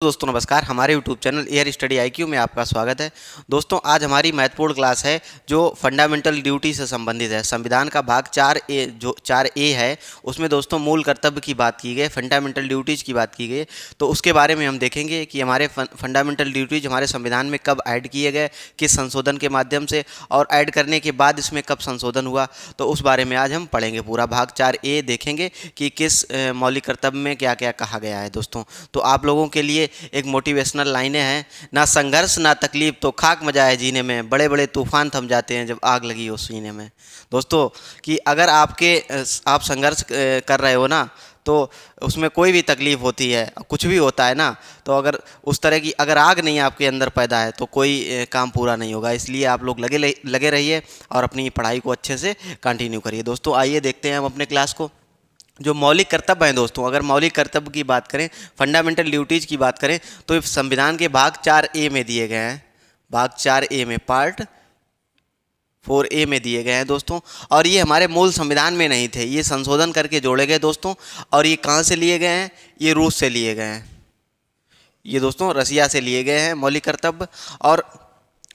दोस्तों नमस्कार, हमारे YouTube channel air study IQ में आपका स्वागत है। दोस्तों आज हमारी महत्वपूर्ण क्लास है जो फंडामेंटल ड्यूटी से संबंधित है। संविधान का भाग 4A जो 4A है उसमें दोस्तों मूल कर्तव्य की बात की गई, फंडामेंटल ड्यूटीज़ की बात की गई। तो उसके बारे में हम देखेंगे कि हमारे फंडामेंटल ड्यूटीज़ हमारे संविधान में कब ऐड किए गए, किस संशोधन के माध्यम से, और ऐड करने के बाद इसमें कब संशोधन हुआ। तो उस बारे में आज हम पढ़ेंगे। पूरा भाग 4A देखेंगे कि किस मौलिक कर्तव्य में क्या क्या कहा गया है। दोस्तों तो आप लोगों के लिए एक मोटिवेशनल लाइनें हैं, ना संघर्ष ना तकलीफ तो खाक मजा है जीने में, बड़े बड़े तूफान थम जाते हैं जब आग लगी हो सीने में। दोस्तों कि अगर आप संघर्ष कर रहे हो ना, तो उसमें कोई भी तकलीफ होती है, कुछ भी होता है ना, तो अगर उस तरह की अगर आग नहीं आपके अंदर पैदा है तो कोई काम पूरा नहीं होगा। इसलिए आप लोग लगे रहिए और अपनी पढ़ाई को अच्छे से कंटिन्यू करिए। दोस्तों आइए देखते हैं हम अपने क्लास को। जो मौलिक कर्तव्य हैं दोस्तों, अगर मौलिक कर्तव्य की बात करें, फंडामेंटल ड्यूटीज़ की बात करें, तो ये संविधान के भाग 4A में दिए गए हैं। भाग 4A में पार्ट 4A में दिए गए हैं दोस्तों। और ये हमारे मूल संविधान में नहीं थे, ये संशोधन करके जोड़े गए दोस्तों। और ये कहाँ से लिए गए हैं? ये रूस से लिए गए हैं। ये दोस्तों रसिया से लिए गए हैं मौलिक कर्तव्य। और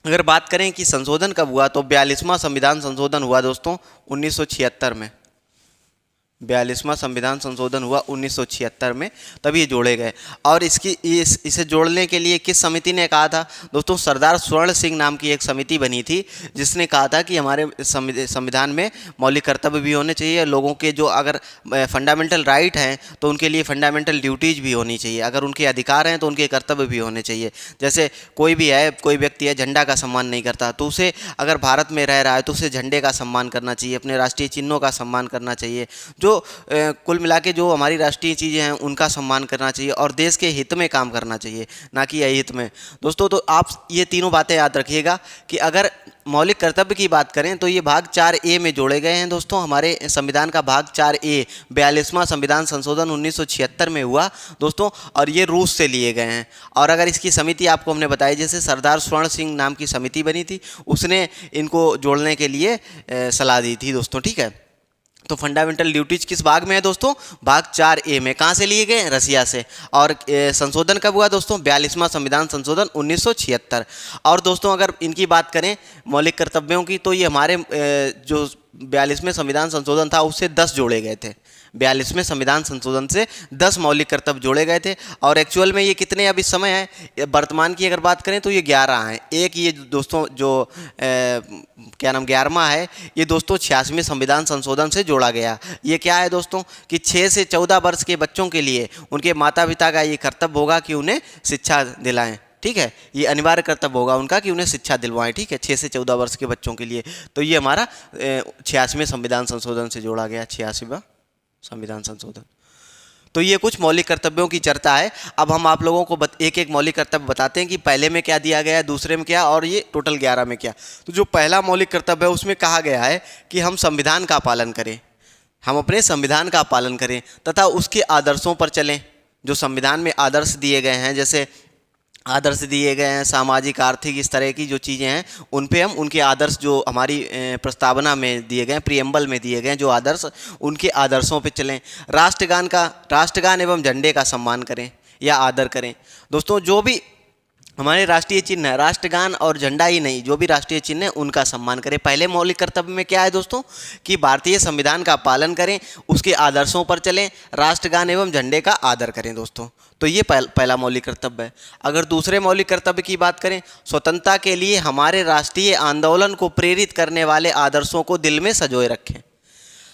अगर बात करें कि संशोधन कब हुआ, तो 42वां संविधान संशोधन हुआ दोस्तों 1976 में। 42वां संविधान संशोधन हुआ 1976 में, तभी ये जोड़े गए। और इसे जोड़ने के लिए किस समिति ने कहा था दोस्तों? सरदार स्वर्ण सिंह नाम की एक समिति बनी थी, जिसने कहा था कि हमारे संविधान में मौलिक कर्तव्य भी होने चाहिए। लोगों के जो अगर फंडामेंटल राइट हैं तो उनके लिए फंडामेंटल ड्यूटीज़ भी होनी चाहिए। अगर उनके अधिकार हैं तो उनके कर्तव्य भी होने चाहिए। जैसे कोई व्यक्ति है झंडा का सम्मान नहीं करता, तो उसे अगर भारत में रह रहा है तो उसे झंडे का सम्मान करना चाहिए, अपने राष्ट्रीय चिन्हों का सम्मान करना चाहिए। जो कुल मिला के जो हमारी राष्ट्रीय चीज़ें हैं उनका सम्मान करना चाहिए, और देश के हित में काम करना चाहिए, ना कि अहित में। दोस्तों तो आप ये तीनों बातें याद रखिएगा कि अगर मौलिक कर्तव्य की बात करें तो ये भाग 4A में जोड़े गए हैं दोस्तों। हमारे संविधान का भाग 4A 42वां संविधान संशोधन 1976 में हुआ दोस्तों, और ये रूस से लिए गए हैं। और अगर इसकी समिति आपको हमने बताई, जैसे सरदार स्वर्ण सिंह नाम की समिति बनी थी, उसने इनको जोड़ने के लिए सलाह दी थी दोस्तों। ठीक है, तो फंडामेंटल ड्यूटीज किस भाग में है दोस्तों? भाग 4A में। कहाँ से लिए गए? रसिया से। और संशोधन कब हुआ दोस्तों? 42वां संविधान संशोधन 1976। और दोस्तों अगर इनकी बात करें मौलिक कर्तव्यों की, तो ये हमारे जो 42वें संविधान संशोधन था उससे 10 जोड़े गए थे। 42वें संविधान संशोधन से 10 मौलिक कर्तव्य जोड़े गए थे। और एक्चुअल में ये कितने अब इस समय है, वर्तमान की अगर बात करें तो ये 11 हैं। एक ये दोस्तों जो क्या नाम 11वां है, ये दोस्तों 86वें संविधान संशोधन से जोड़ा गया। ये क्या है दोस्तों कि 6 से 14 वर्ष के बच्चों के लिए उनके माता पिता का ये कर्तव्य होगा कि उन्हें शिक्षा दिलाएं। ठीक है, ये अनिवार्य कर्तव्य होगा उनका कि उन्हें शिक्षा दिलवाएं। ठीक है, 6 से 14 वर्ष के बच्चों के लिए। तो ये हमारा 86वें संविधान संशोधन से जोड़ा गया, 86वां संविधान संशोधन। तो ये कुछ मौलिक कर्तव्यों की चर्चा है। अब हम आप लोगों को एक एक मौलिक कर्तव्य बताते हैं कि पहले में क्या दिया गया है, दूसरे में क्या, और ये टोटल 11 में क्या। तो जो पहला मौलिक कर्तव्य है उसमें कहा गया है कि हम संविधान का पालन करें, हम अपने संविधान का पालन करें तथा उसके आदर्शों पर चलें। जो संविधान में आदर्श दिए गए हैं, जैसे आदर्श दिए गए हैं सामाजिक आर्थिक इस तरह की जो चीज़ें हैं, उन पे हम उनके आदर्श जो हमारी प्रस्तावना में दिए गए हैं, प्रीएम्बल में दिए गए हैं जो आदर्श, उनके आदर्शों पे चलें। राष्ट्रगान एवं झंडे का सम्मान करें या आदर करें। दोस्तों जो भी हमारे राष्ट्रीय चिन्ह है, राष्ट्रगान और झंडा ही नहीं, जो भी राष्ट्रीय चिन्ह है उनका सम्मान करें। पहले मौलिक कर्तव्य में क्या है दोस्तों कि भारतीय संविधान का पालन करें, उसके आदर्शों पर चलें, राष्ट्रगान एवं झंडे का आदर करें दोस्तों। तो ये पहला मौलिक कर्तव्य है। अगर दूसरे मौलिक कर्तव्य की बात करें, स्वतंत्रता के लिए हमारे राष्ट्रीय आंदोलन को प्रेरित करने वाले आदर्शों को दिल में संजोए रखें।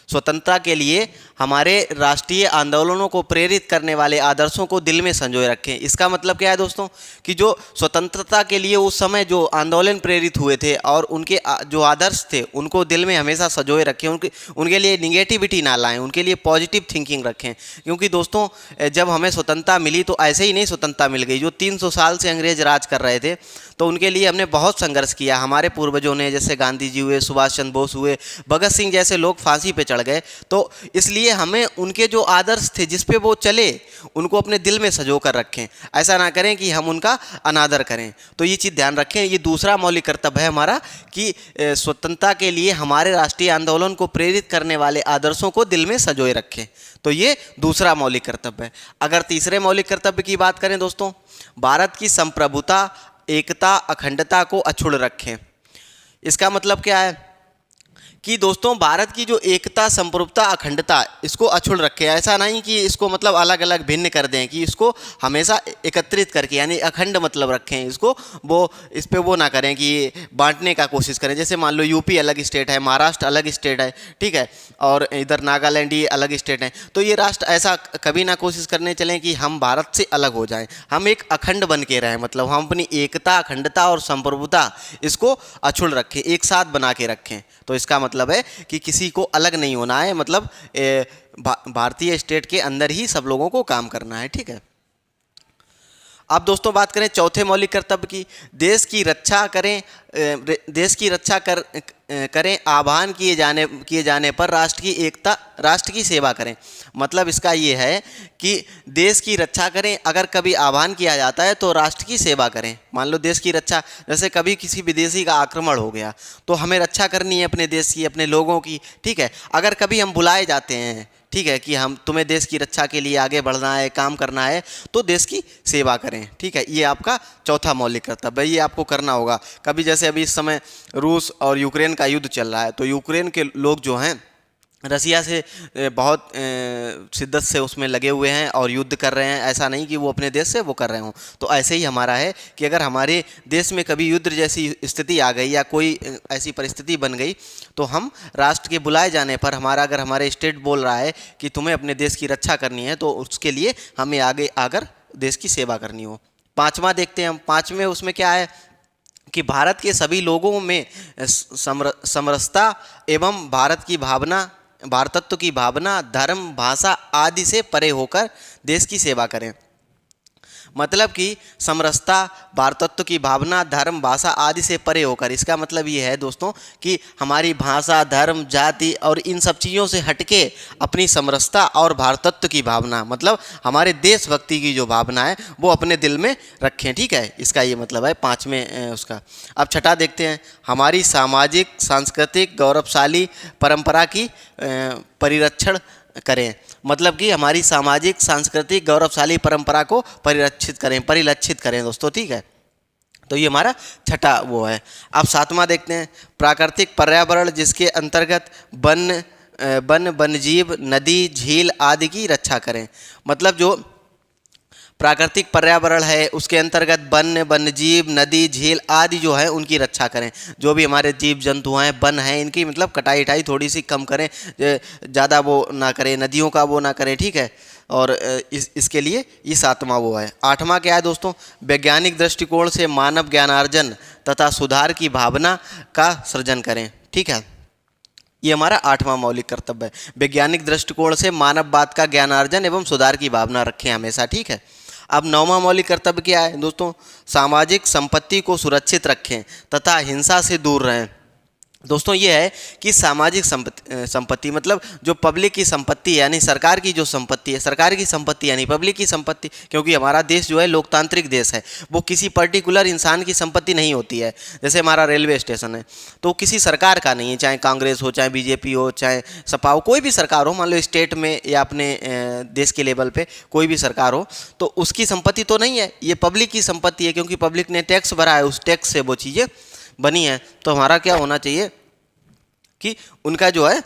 स्वतंत्रता के लिए हमारे राष्ट्रीय आंदोलनों को प्रेरित करने वाले आदर्शों को दिल में संजोए रखें। इसका मतलब क्या है दोस्तों कि जो स्वतंत्रता के लिए उस समय जो आंदोलन प्रेरित हुए थे और उनके जो आदर्श थे उनको दिल में हमेशा संजोए रखें। उनके लिए निगेटिविटी ना लाएं, उनके लिए पॉजिटिव थिंकिंग रखें। क्योंकि दोस्तों जब हमें स्वतंत्रता मिली तो ऐसे ही नहीं स्वतंत्रता मिल गई। जो 300 साल से अंग्रेज राज कर रहे थे तो उनके लिए हमने बहुत संघर्ष किया। हमारे पूर्वजों ने, जैसे गांधी जी हुए, सुभाष चंद्र बोस हुए, भगत सिंह जैसे लोग फांसी पे चढ़ गए। तो इसलिए लिए हमें उनके जो आदर्श थे जिस पे वो चले उनको अपने दिल में सजो कर रखें, ऐसा ना करें कि हम उनका अनादर करें। तो ये चीज़ ध्यान रखें। ये दूसरा मौलिक कर्तव्य है हमारा कि स्वतंत्रता के लिए हमारे राष्ट्रीय आंदोलन को प्रेरित करने वाले आदर्शों को दिल में सजोए रखें। तो ये दूसरा मौलिक कर्तव्य है। अगर तीसरे मौलिक कर्तव्य की बात करें दोस्तों, भारत की संप्रभुता, एकता, अखंडता को अक्षुण्ण रखें। इसका मतलब क्या है कि दोस्तों भारत की जो एकता, संप्रभुता, अखंडता, इसको अक्षुण्ण रखें। ऐसा नहीं कि इसको मतलब अलग अलग भिन्न कर दें, कि इसको हमेशा एकत्रित करके यानी अखंड मतलब रखें इसको, वो इस पे वो ना करें कि बांटने का कोशिश करें। जैसे मान लो यूपी अलग स्टेट है, महाराष्ट्र अलग स्टेट है, ठीक है, और इधर नागालैंड ये अलग स्टेट है, तो ये राष्ट्र ऐसा कभी ना कोशिश करने चलें कि हम भारत से अलग हो जाएं। हम एक अखंड बन के रहें, मतलब हम अपनी एकता, अखंडता और संप्रभुता इसको अक्षुण्ण रखें, एक साथ बना के रखें। तो इसका मतलब है कि किसी को अलग नहीं होना है, मतलब भारतीय स्टेट के अंदर ही सब लोगों को काम करना है, ठीक है। अब दोस्तों बात करें चौथे मौलिक कर्तव्य की, देश की रक्षा करें, देश की रक्षा करें, आह्वान किए जाने पर राष्ट्र की एकता, राष्ट्र की सेवा करें। मतलब इसका ये है कि देश की रक्षा करें, अगर कभी आह्वान किया जाता है तो राष्ट्र की सेवा करें। मान लो देश की रक्षा, जैसे कभी किसी विदेशी का आक्रमण हो गया तो हमें रक्षा करनी है अपने देश की, अपने लोगों की, ठीक है। अगर कभी हम बुलाए जाते हैं, ठीक है, कि हम तुम्हें देश की रक्षा के लिए आगे बढ़ना है, काम करना है, तो देश की सेवा करें, ठीक है। ये आपका चौथा मौलिक कर्तव्य है, ये आपको करना होगा। कभी जैसे अभी इस समय रूस और यूक्रेन का युद्ध चल रहा है, तो यूक्रेन के लोग जो हैं रसिया से बहुत शिद्दत से उसमें लगे हुए हैं और युद्ध कर रहे हैं। ऐसा नहीं कि वो अपने देश से वो कर रहे हों। तो ऐसे ही हमारा है कि अगर हमारे देश में कभी युद्ध जैसी स्थिति आ गई या कोई ऐसी परिस्थिति बन गई, तो हम राष्ट्र के बुलाए जाने पर अगर हमारे स्टेट बोल रहा है कि तुम्हें अपने देश की रक्षा करनी है, तो उसके लिए हमें आगे आकर देश की सेवा करनी हो। पाँचवा देखते हैं हम, पाँचवें उसमें क्या है कि भारत के सभी लोगों में समरसता एवं भारतत्व की भावना, धर्म, भाषा आदि से परे होकर देश की सेवा करें। मतलब कि समरसता, भारतत्व की भावना, धर्म, भाषा आदि से परे होकर, इसका मतलब ये है दोस्तों कि हमारी भाषा, धर्म, जाति और इन सब चीज़ों से हटके अपनी समरसता और भारतत्व की भावना, मतलब हमारे देशभक्ति की जो भावना है वो अपने दिल में रखें, ठीक है। इसका ये मतलब है पाँचवें उसका। अब छठा देखते हैं, हमारी सामाजिक, सांस्कृतिक, गौरवशाली परंपरा की परिरक्षण करें। मतलब कि हमारी सामाजिक, सांस्कृतिक, गौरवशाली परंपरा को परिलक्षित करें दोस्तों, ठीक है। तो ये हमारा छठा वो है। अब सातवां देखते हैं, प्राकृतिक पर्यावरण जिसके अंतर्गत वन्यजीव, नदी, झील आदि की रक्षा करें। मतलब जो प्राकृतिक पर्यावरण है उसके अंतर्गत वन्यजीव, नदी, झील आदि जो है उनकी रक्षा करें। जो भी हमारे जीव जंतु हैं, वन हैं, इनकी मतलब कटाई थोड़ी सी कम करें, ज़्यादा वो ना करें, नदियों का वो ना करें, ठीक है। और इसके लिए ये सातवां वो है। आठवां क्या है दोस्तों, वैज्ञानिक दृष्टिकोण से मानव ज्ञानार्जन तथा सुधार की भावना का सृजन करें, ठीक है। ये हमारा आठवां मौलिक कर्तव्य है। वैज्ञानिक दृष्टिकोण से मानववाद का ज्ञानार्जन एवं सुधार की भावना रखें हमेशा, ठीक है। अब नौवां मौलिक कर्तव्य क्या है दोस्तों, सामाजिक संपत्ति को सुरक्षित रखें तथा हिंसा से दूर रहें। दोस्तों ये है कि सामाजिक संपत्ति मतलब जो पब्लिक की संपत्ति है, यानी सरकार की जो संपत्ति है, सरकार की संपत्ति यानी पब्लिक की संपत्ति, क्योंकि हमारा देश जो है लोकतांत्रिक देश है, वो किसी पर्टिकुलर इंसान की संपत्ति नहीं होती है। जैसे हमारा रेलवे स्टेशन है तो किसी सरकार का नहीं है, चाहे कांग्रेस हो, चाहे बीजेपी हो, चाहे सपा हो, कोई भी सरकार हो, मान लो स्टेट में या अपने देश के लेवल पे कोई भी सरकार हो, तो उसकी संपत्ति तो नहीं है, ये पब्लिक की संपत्ति है, क्योंकि पब्लिक ने टैक्स भरा है, उस टैक्स से वो चीज़ें बनी है। तो हमारा क्या होना चाहिए कि उनका जो है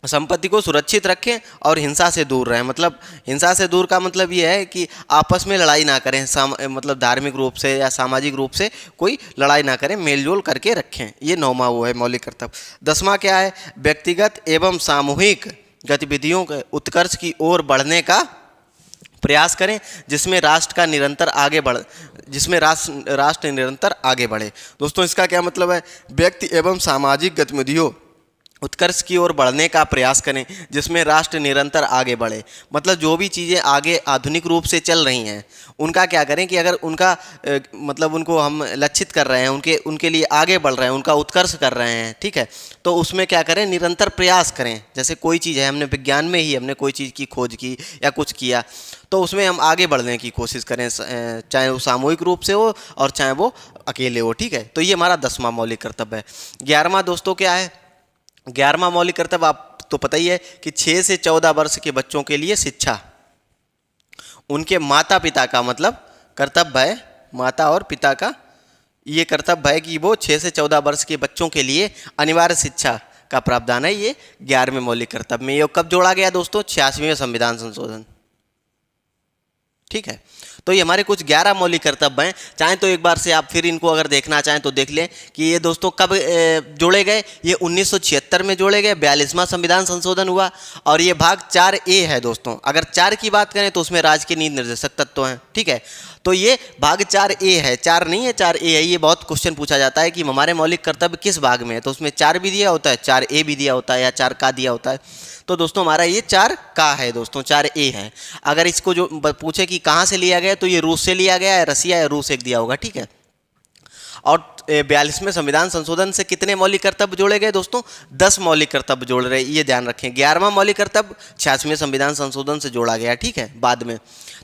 संपत्ति को सुरक्षित रखें और हिंसा से दूर रहें। मतलब हिंसा से दूर का मतलब ये है कि आपस में लड़ाई ना करें, मतलब धार्मिक रूप से या सामाजिक रूप से कोई लड़ाई ना करें, मेलजोल करके रखें। ये नौवां वो है मौलिक कर्तव्य। 10वां क्या है, व्यक्तिगत एवं सामूहिक गतिविधियों के उत्कर्ष की ओर बढ़ने का प्रयास करें, जिसमें राष्ट्र निरंतर आगे बढ़े। दोस्तों इसका क्या मतलब है, व्यक्ति एवं सामाजिक गतिविधियों उत्कर्ष की ओर बढ़ने का प्रयास करें जिसमें राष्ट्र निरंतर आगे बढ़े। मतलब जो भी चीज़ें आगे आधुनिक रूप से चल रही हैं उनका क्या करें कि अगर उनका मतलब उनको हम लक्षित कर रहे हैं, उनके लिए आगे बढ़ रहे हैं, उनका उत्कर्ष कर रहे हैं, ठीक है, तो उसमें क्या करें, निरंतर प्रयास करें। जैसे कोई चीज़ है, हमने विज्ञान में ही हमने कोई चीज़ की खोज की या कुछ किया, तो उसमें हम आगे बढ़ने की कोशिश करें, चाहे वो सामूहिक रूप से हो और चाहे वो अकेले हो, ठीक है। तो ये हमारा 10वां मौलिक कर्तव्य है। 11वां दोस्तों क्या है? 11वां मौलिक कर्तव्य आप तो पता ही है कि 6 से 14 वर्ष के बच्चों के लिए शिक्षा। उनके माता पिता का मतलब कर्तव्य है, माता और पिता का ये कर्तव्य है कि वो 6 से 14 वर्ष के बच्चों के लिए अनिवार्य शिक्षा का प्रावधान है। ये 11वें मौलिक कर्तव्य में। ये कब जोड़ा गया दोस्तों? 86वें संविधान संशोधन, ठीक है। तो ये हमारे कुछ 11 मौलिक कर्तव्य हैं। चाहें तो एक बार से आप फिर इनको अगर देखना चाहें तो देख लें कि ये दोस्तों कब जोड़े गए। ये 1976 में जोड़े गए, 42वां संविधान संशोधन हुआ और ये भाग 4A है दोस्तों। अगर 4 की बात करें तो उसमें राज्य के नीति निर्देशक तत्व हैं, ठीक है। तो ये भाग 4A है, 4 नहीं है, 4A है। ये बहुत क्वेश्चन पूछा जाता है कि हमारे मौलिक कर्तव्य किस भाग में है, तो उसमें 4 भी दिया होता है, 4A भी दिया होता है या 4 का दिया होता है। तो दोस्तों हमारा ये 4 का है दोस्तों, 4A है। अगर इसको जो पूछे कि कहाँ से लिया गया तो ये रूस से लिया गया है, रसिया या रूस एक दिया होगा, ठीक है। और 42वें संविधान संशोधन से कितने मौलिक कर्तव्य जोड़े गए दोस्तों? 10 मौलिक कर्तव्य जोड़ रहे, ये ध्यान रखें। 11वां मौलिक कर्तव्य 86वें संविधान संशोधन से जोड़ा गया, ठीक है, बाद में।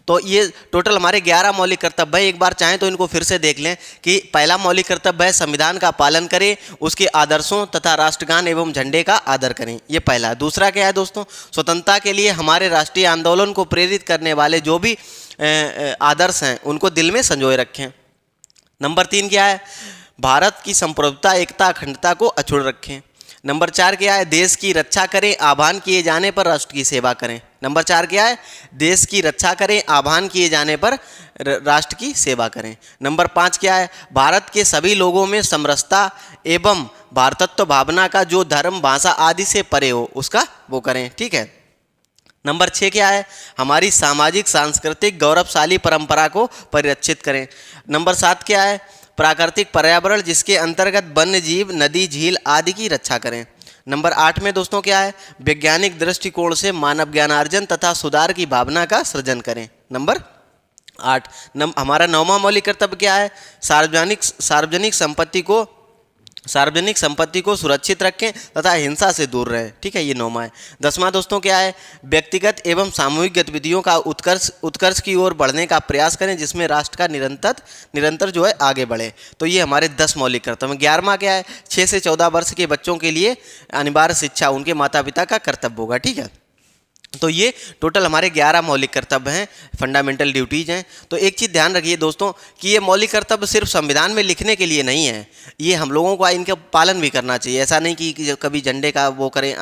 तो ये टोटल हमारे 11 मौलिक कर्तव्य है। एक बार चाहें तो इनको फिर से देख लें कि पहला मौलिक कर्तव्य है संविधान का पालन करें, उसके आदर्शों तथा राष्ट्रगान एवं झंडे का आदर करें, ये पहला। दूसरा क्या है दोस्तों? स्वतंत्रता के लिए हमारे राष्ट्रीय आंदोलन को प्रेरित करने वाले जो भी आदर्श हैं उनको दिल में संजोए रखें। नंबर 3 क्या है? भारत की संप्रभुता, एकता, अखंडता को अक्षुण्ण रखें। नंबर 4 क्या है? देश की रक्षा करें, आह्वान किए जाने पर राष्ट्र की सेवा करें। नंबर 4 क्या है? देश की रक्षा करें, आह्वान किए जाने पर राष्ट्र की सेवा करें। नंबर 5 क्या है? भारत के सभी लोगों में समरसता एवं भारतत्व भावना का जो धर्म, भाषा आदि से परे हो उसका वो करें, ठीक है। नंबर 6 क्या है? हमारी सामाजिक सांस्कृतिक गौरवशाली परंपरा को परिरक्षित करें। नंबर 7 क्या है? प्राकृतिक पर्यावरण जिसके अंतर्गत वन्य जीव, नदी, झील आदि की रक्षा करें। नंबर 8 में दोस्तों क्या है? वैज्ञानिक दृष्टिकोण से मानव ज्ञानार्जन तथा सुधार की भावना का सृजन करें। नंबर 8 हमारा 9वां मौलिक कर्तव्य क्या है? सार्वजनिक संपत्ति को सुरक्षित रखें तथा हिंसा से दूर रहें, ठीक है, ये 9वां है। 10वां दोस्तों क्या है? व्यक्तिगत एवं सामूहिक गतिविधियों का उत्कर्ष की ओर बढ़ने का प्रयास करें जिसमें राष्ट्र का निरंतर जो है आगे बढ़े। तो ये हमारे 10 मौलिक कर्तव्य। 11वां क्या है? 6 से 14 वर्ष के बच्चों के लिए अनिवार्य शिक्षा उनके माता पिता का कर्तव्य होगा, ठीक है। तो ये टोटल हमारे 11 मौलिक कर्तव्य हैं, फंडामेंटल ड्यूटीज़ हैं। तो एक चीज़ ध्यान रखिए दोस्तों कि ये मौलिक कर्तव्य सिर्फ संविधान में लिखने के लिए नहीं है, ये हम लोगों को इनका पालन भी करना चाहिए। ऐसा नहीं कि कभी झंडे का वो करें,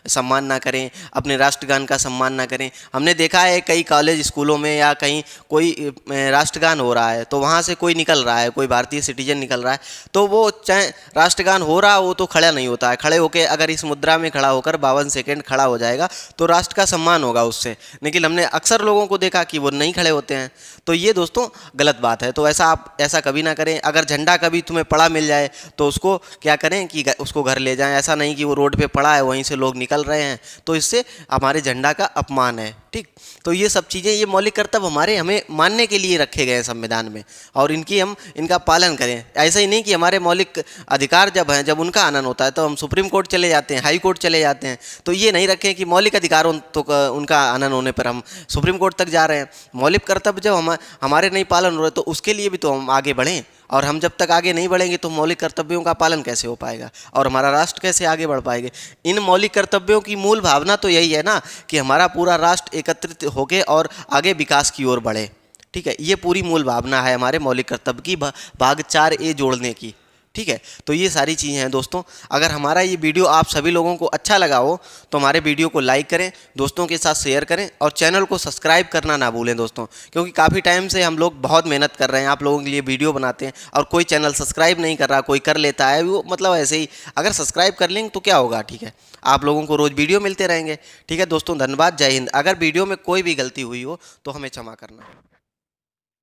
सम्मान ना करें, अपने राष्ट्रगान का सम्मान ना करें। हमने देखा है कई कॉलेज स्कूलों में या कहीं कोई राष्ट्रगान हो रहा है तो वहाँ से कोई निकल रहा है, कोई भारतीय सिटीजन निकल रहा है, तो वो चाहे राष्ट्रगान हो रहा हो तो खड़ा नहीं होता है। खड़े होकर अगर इस मुद्रा में खड़ा होकर 52 सेकेंड खड़ा हो जाएगा तो राष्ट्र का सम्मान होगा उससे। लेकिन हमने अक्सर लोगों को देखा कि वो नहीं खड़े होते हैं, तो ये दोस्तों गलत बात है। तो आप ऐसा कभी ना करें। अगर झंडा कभी तुम्हें पड़ा मिल जाए तो उसको क्या करें कि उसको घर ले जाएं। ऐसा नहीं कि वो रोड पे पड़ा है वहीं से लोग निकल रहे हैं, तो इससे हमारे झंडा का अपमान है, ठीक। तो ये सब चीज़ें, ये मौलिक कर्तव्य हमें मानने के लिए रखे गए हैं संविधान में और इनका पालन करें। ऐसा ही नहीं कि हमारे मौलिक अधिकार जब उनका आनंद होता है तो हम सुप्रीम कोर्ट चले जाते हैं, हाई कोर्ट चले जाते हैं। तो ये नहीं रखें कि मौलिक अधिकार उनका आनंद होने पर हम सुप्रीम कोर्ट तक जा रहे हैं। मौलिक कर्तव्य जब हमारे नहीं पालन हो रहे तो उसके लिए भी तो हम आगे बढ़ें, और हम जब तक आगे नहीं बढ़ेंगे तो मौलिक कर्तव्यों का पालन कैसे हो पाएगा और हमारा राष्ट्र कैसे आगे बढ़ पाएंगे। इन मौलिक कर्तव्यों की मूल भावना तो यही है ना कि हमारा पूरा राष्ट्र एकत्रित होकर और आगे विकास की ओर बढ़े, ठीक है। ये पूरी मूल भावना है हमारे मौलिक कर्तव्य की, भाग 4A जोड़ने की, ठीक है। तो ये सारी चीज़ें हैं दोस्तों। अगर हमारा ये वीडियो आप सभी लोगों को अच्छा लगा हो तो हमारे वीडियो को लाइक करें, दोस्तों के साथ शेयर करें और चैनल को सब्सक्राइब करना ना भूलें दोस्तों, क्योंकि काफ़ी टाइम से हम लोग बहुत मेहनत कर रहे हैं, आप लोगों के लिए वीडियो बनाते हैं और कोई चैनल सब्सक्राइब नहीं कर रहा, कोई कर लेता है वो मतलब ऐसे ही। अगर सब्सक्राइब कर लेंगे तो क्या होगा, ठीक है, आप लोगों को रोज़ वीडियो मिलते रहेंगे, ठीक है दोस्तों। धन्यवाद, जय हिंद। अगर वीडियो में कोई भी गलती हुई हो तो हमें क्षमा करना।